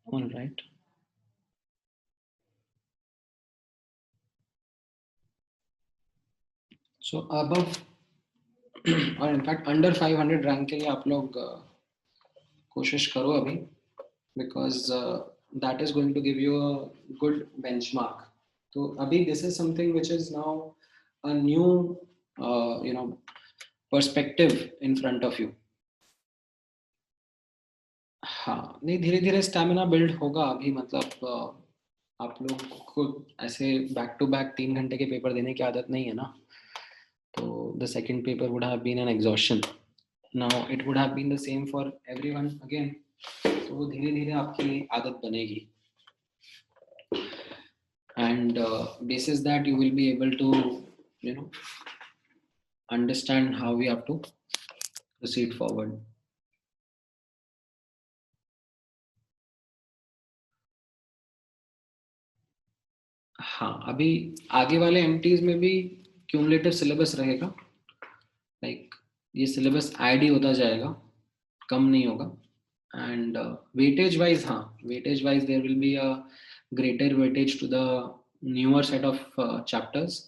Speaker 1: ऑलराइट, सो अब और इनफैक्ट अंडर 500 रैंक के लिए आप लोग कोशिश करो अभी, because that is going to give you a good benchmark. तो अभी this is something which is now a new you know perspective in front of you. हाँ, नहीं, धीरे धीरे स्टैमिना बिल्ड होगा अभी, मतलब आप लोग को ऐसे बैक टू बैक 3 घंटे के पेपर देने की आदत नहीं है ना, तो the second paper would have been an exhaustion, now it would have been the same for everyone again. तो वो धीरे धीरे आपकी आदत बनेगी, and basis that you will be able to, you know, understand how we have to proceed forward. हाँ, अभी आगे वाले एमटीज में भी क्यूमुलेटिव सिलेबस रहेगा, लाइक ये सिलेबस ऐड ही होता जाएगा, कम नहीं होगा। एंड वेटेज वाइज, हाँ, weightage wise there will be a greater weightage to the newer set of chapters,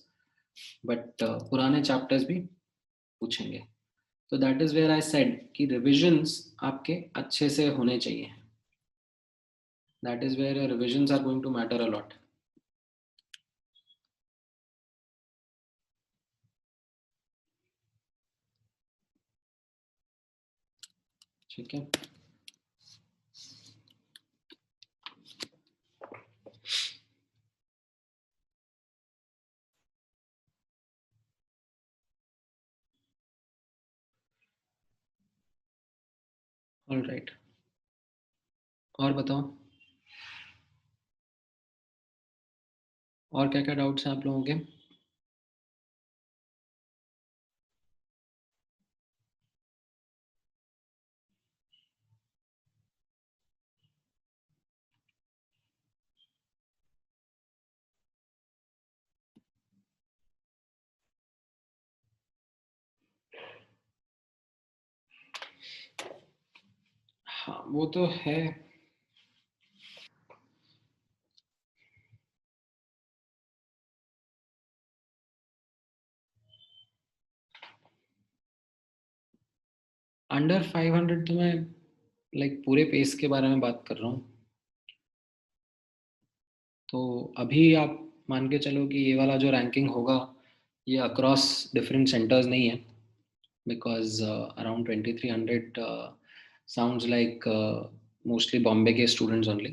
Speaker 1: but पुराने चैप्टर्स भी पूछेंगे। तो that is where I said कि रिविजन्स आपके अच्छे से होने चाहिए। That is where your revisions are going to matter a lot. ठीक है, ऑल राइट। और बताओ, और क्या क्या डाउट्स हैं आप लोगों के? हाँ, वो तो है। अंडर 500 तो मैं लाइक पूरे पेस के बारे में बात कर रहा हूँ। तो अभी आप मान के चलो कि ये वाला जो रैंकिंग होगा ये अक्रॉस डिफरेंट सेंटर्स नहीं है, because around 2300 sounds like mostly Bombay के स्टूडेंट्स ओनली,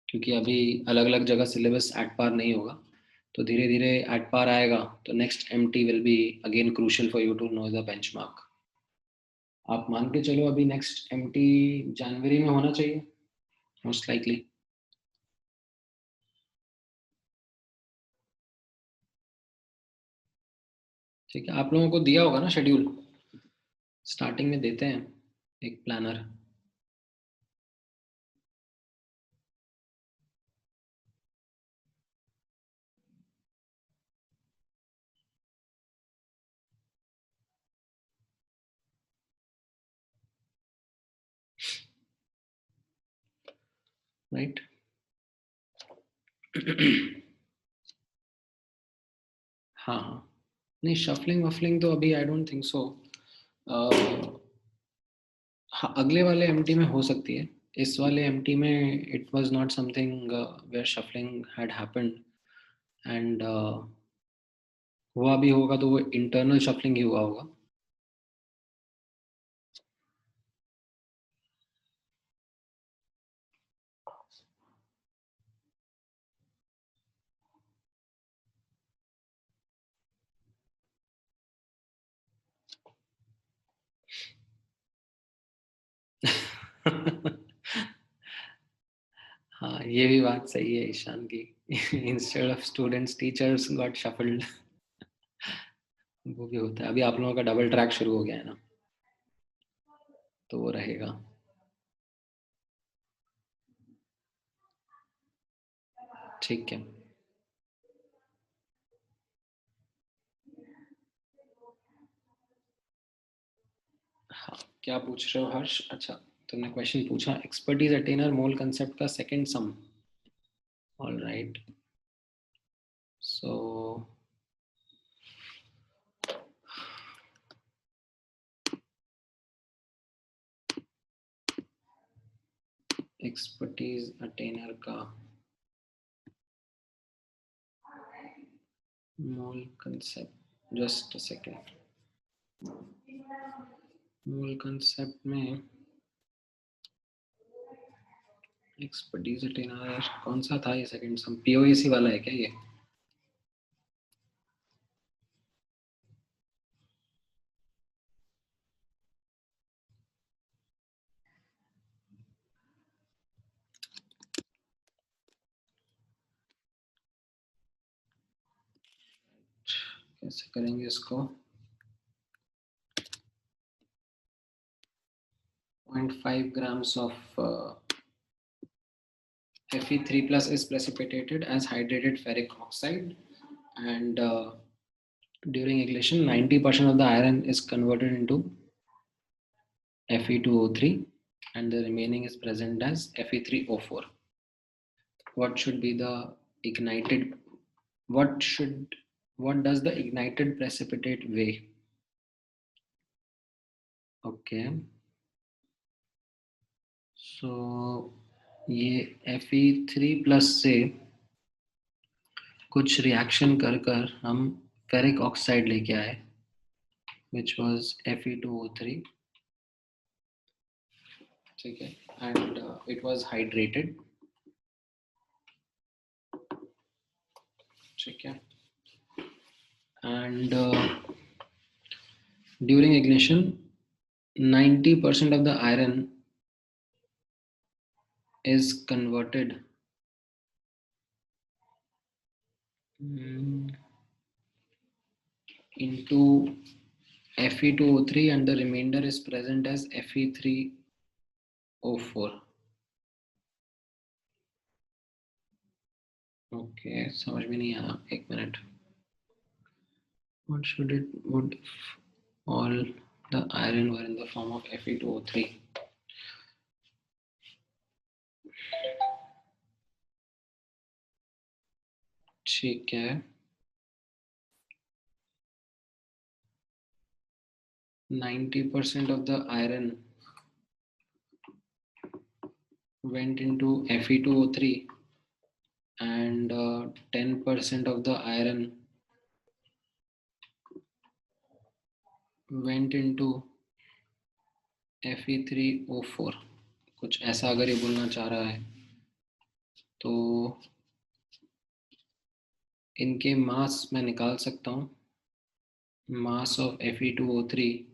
Speaker 1: क्योंकि अभी अलग अलग जगह सिलेबस एट पार नहीं होगा। तो धीरे धीरे एट पार आएगा तो next MT will be again crucial for you to know the benchmark. आप मान के चलो अभी नेक्स्ट एमटी जनवरी में होना चाहिए मोस्ट लाइकली। ठीक है, आप लोगों को दिया होगा ना शेड्यूल, स्टार्टिंग में देते हैं एक प्लानर। राइट। हाँ हाँ, नहीं शफलिंग वफलिंग तो अभी आई डोंट थिंक सो। हाँ, अगले वाले एमटी में हो सकती है, इस वाले एमटी में it was not something where shuffling had happened, and हुआ भी होगा तो वो इंटरनल शफलिंग ही हुआ होगा। हाँ, ये भी बात सही है ईशान की। Instead of students teachers got shuffled. वो भी होता है। अभी आप लोगों का डबल ट्रैक शुरू हो गया है ना, तो वो रहेगा। ठीक है। हाँ, क्या पूछ रहे हो हर्ष? अच्छा, तुमने क्वेश्चन पूछा एक्सपर्टीज अटेनर मोल कंसेप्ट का सेकंड सम। ऑल राइट, सो एक्सपर्टीज अटेनर का मोल concept, just a second. Mole concept में एक्सपर्टीज अटेनर कौन सा था ये सेकंड सम? पीओएसी वाला है क्या ये? कैसे करेंगे इसको? 0.5 grams of Fe3 plus is precipitated as hydrated ferric oxide, and during ignition 90% of the iron is converted into Fe2O3 and the remaining is present as Fe3O4. What should be the ignited, what does the ignited precipitate weigh? Okay, so ये Fe3 plus से कुछ reaction कर कर हम ferric oxide लेके आए, which was Fe2O3, ठीक है, and it was hydrated, ठीक है, and during ignition 90% of the iron is converted into Fe2O3 and the remainder is present as Fe3O4. Okay, समझ में नहीं आया, एक minute. What should it would all the iron were in the form of Fe2O3? ठीक है, 90% of the iron went into Fe2O3 and 10% of the iron went into Fe3O4। कुछ ऐसा अगर ये बोलना चाह रहा है तो इनके मास मैं निकाल सकता हूँ। Mass of Fe2O3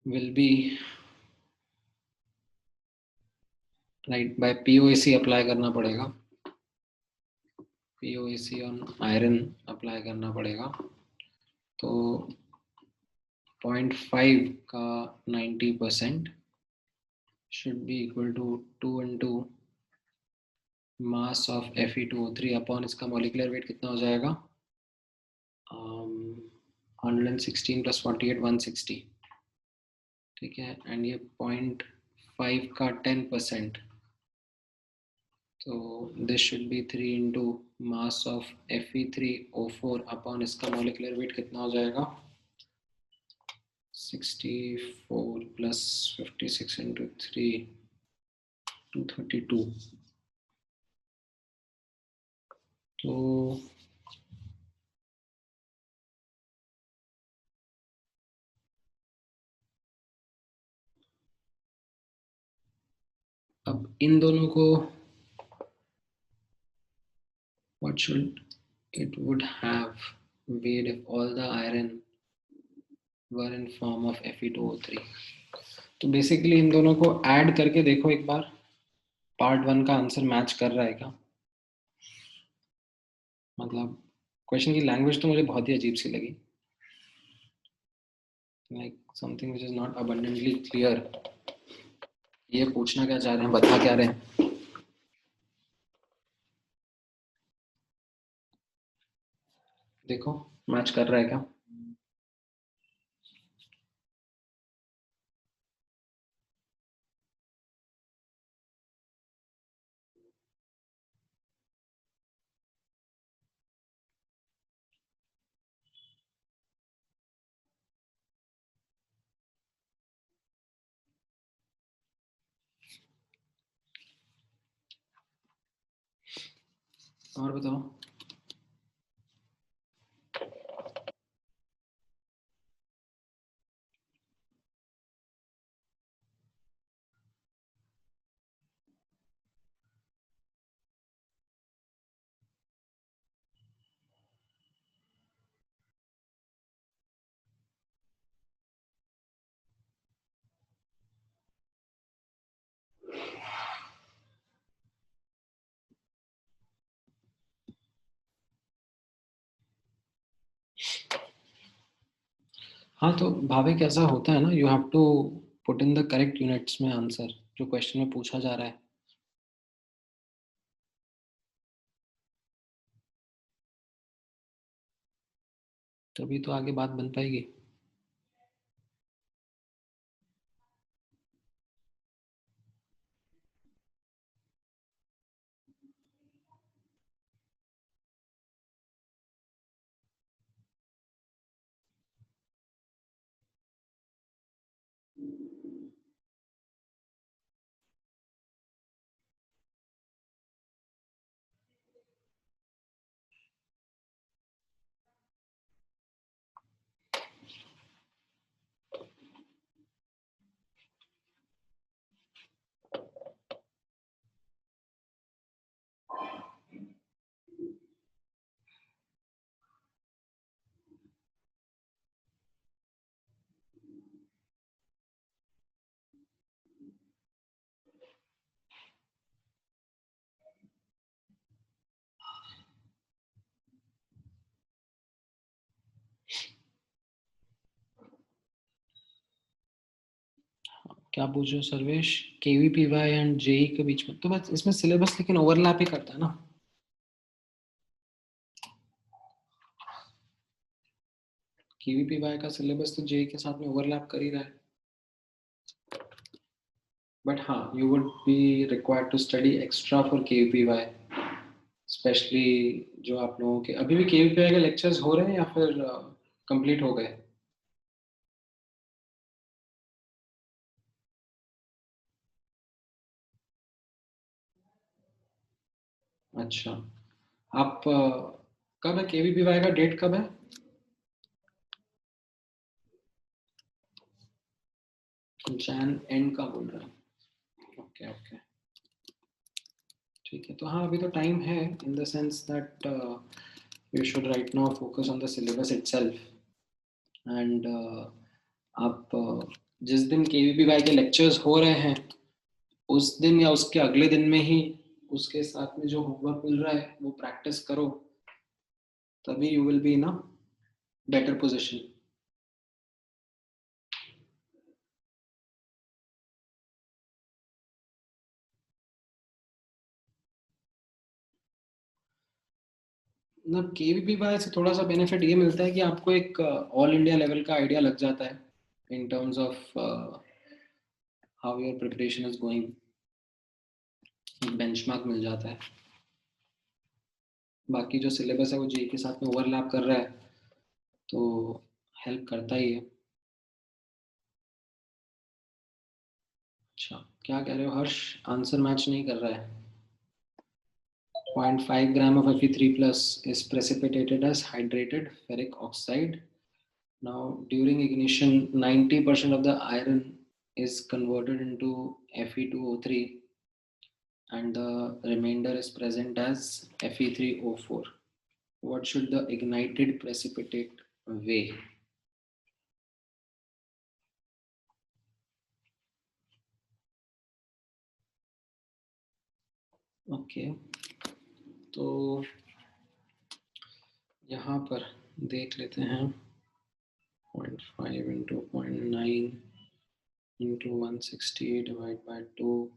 Speaker 1: will be right by POAC apply करना पड़ेगा, POAC ऑन आयरन अप्लाई करना पड़ेगा, तो 0.5 का 90% should be equal to 2 into mass of Fe2O3 upon इसका मॉलिक्यूलर वेट कितना हो जाएगा? 116 plus 48 160, ठीक है, एंड ये 0.5 का 10%, तो this should be 3 into mass of Fe3O4 upon इसका मॉलिक्यूलर वेट कितना हो जाएगा 64 प्लस 56 इंटू 3 232। तो अब इन दोनों को what should it would have weighed if all the iron were in form of Fe2O3। तो बेसिकली इन दोनों को ऐड करके देखो एक बार, पार्ट 1 का आंसर मैच कर रहा है क्या। मतलब क्वेश्चन की लैंग्वेज तो मुझे बहुत ही अजीब सी लगी, like something which is not abundantly clear. ये पूछना क्या चाह रहे हैं, बता क्या रहे हैं। देखो मैच कर रहा है क्या। और बताओ। हाँ तो भावे कैसा होता है ना, you have to put in the correct units में आंसर जो क्वेश्चन में पूछा जा रहा है। तभी तो आगे बात बन पाएगी। क्या पूछ रहे हो सर्वेश, केवीपीवाई एंड जेई के बीच में? तो बस इसमें सिलेबस लेकिन ओवरलैप ही करता है ना। केवीपीवाई का सिलेबस तो जेई के साथ में ओवरलैप कर ही रहा है। बट हाँ, you would be required to study extra for KVPY, specially जो आप लोगों के अभी भी केवीपीवाई के लेक्चर्स हो रहे हैं या फिर कंप्लीट हो गए। अच्छा, आप कब है केवीपीवाई का डेट कब है? जैन एंड का बोल रहा है। ओके ओके ठीक है। तो हाँ अभी तो टाइम है, in the sense that you should write now focus on the syllabus itself and आप जिस दिन केवीपीवाई के लेक्चर्स हो रहे हैं उस दिन या उसके अगले दिन में ही उसके साथ में जो होमवर्क मिल रहा है वो प्रैक्टिस करो, तभी you will be in a better position. मतलब केवीपीवाई से थोड़ा सा बेनिफिट ये मिलता है कि आपको एक ऑल इंडिया लेवल का आइडिया लग जाता है in terms of how your preparation is going, benchmark मिल जाता है। बाकी जो सिलेबस है वो जेई के साथ में ओवरलैप कर रहा है तो हेल्प करता ही है। अच्छा, क्या कह रहे हो हर्ष? आंसर मैच नहीं कर रहा है। 0.5 gram of Fe3 plus is precipitated as hydrated ferric oxide. Now, during ignition, 90% of the iron is converted into Fe2O3 and the remainder is present as Fe3O4. What should the ignited precipitate weigh? Okay, तो यहाँ पर देख लेते हैं 0.5 into 0.9 into 160 divided by 2.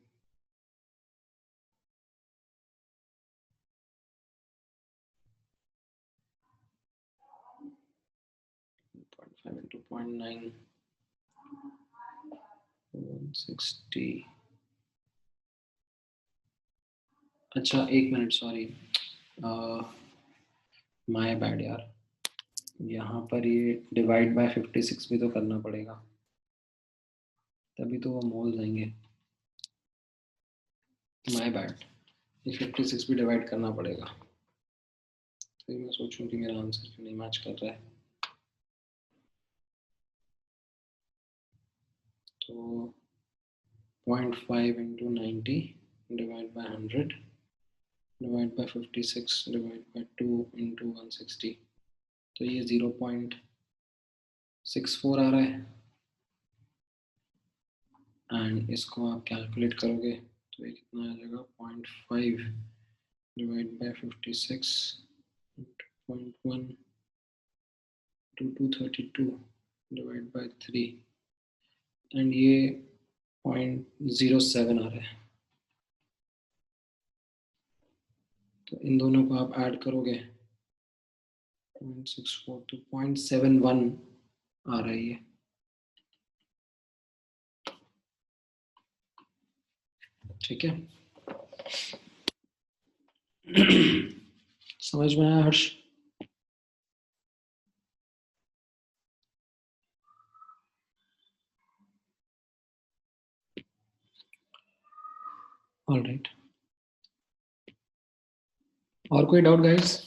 Speaker 1: 0.5 into 0.9 160. अच्छा एक minute, sorry, my bad यार, यहाँ पर ये डिवाइड बाय 56 भी तो करना पड़ेगा, तभी तो वो मोल्स आएंगे। माय बैड, ये 56 भी डिवाइड करना पड़ेगा। तो मैं सोचूं कि मेरा आंसर क्यों नहीं मैच कर रहा है। तो 0.5 into 90 divided by 100 divided by 56 divided by 2 into 160, तो ये 0.64 आ रहा है। एंड इसको आप कैलकुलेट करोगे तो ये कितना आ जाएगा, 0.5 divide by 56 0.1 to 232 divide by 3 and ये 0.07 आ रहा है। तो इन दोनों को आप ऐड करोगे 0.64 तो 0.71 आ रहा है ये। ठीक है, समझ में आया हर्ष? ऑल राइट, और कोई डाउट गाइस?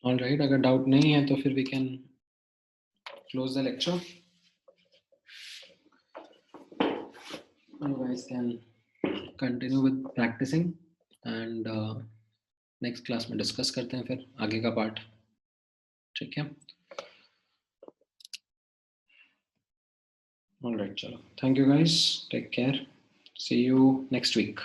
Speaker 1: ऑल राइट, अगर डाउट नहीं है तो फिर we can close the lecture. You guys can continue with practicing and next class में डिस्कस करते हैं फिर आगे का पार्ट। ठीक है, ऑल राइट, चलो, thank you guys, take care, see you next week.